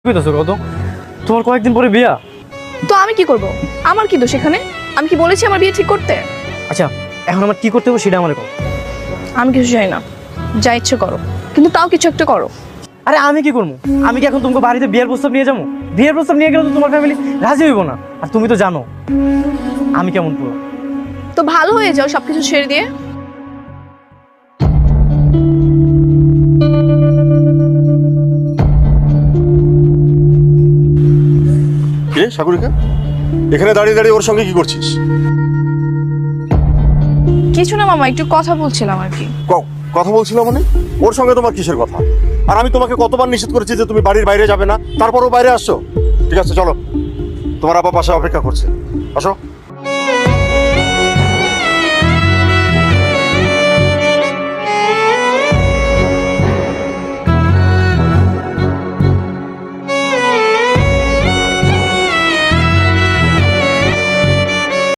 কইতাছো কত? তোমার কয়েকদিন পরে বিয়া। তো আমি কি করব? আমার কি দোষ এখানে? আমি কি বলেছি আমার বিয়ে ঠিক করতে? আচ্ছা, এখন আমার কি করতে হবে সেটা আমারে কও। আমি কিছু চাই না, যা ইচ্ছে করো, কিন্তু তাও কিছু একটা করো। আরে আমি কি করবো? আমি কি এখন তোমাকে বাড়িতে বিয়ের প্রস্তাব নিয়ে যাবো? বিয়ের প্রস্তাব নিয়ে গেলে তো তোমার ফ্যামিলি রাজি হইব না। আর তুমি তো জানো আমি কেমন পুরো। তো ভালো হয়ে যাও সবকিছু ছেড়ে দিয়ে। কে সাগরিকা? এখানে দাঁড়িয়ে দাঁড়িয়ে ওর সঙ্গে কি করছিস? কিছু না মামা, একটু কথা বলছিলাম আর কি। কথা বলছিল মানে? ওর সঙ্গে তোমার কিসের কথা? আর আমি তোমাকে কতবার নিষেধ করেছি যে তুমি বাড়ির বাইরে যাবে না, তারপরও বাইরে আসছো। ঠিক আছে চলো, তোমার আপা পাশে অপেক্ষা করছে, আসো।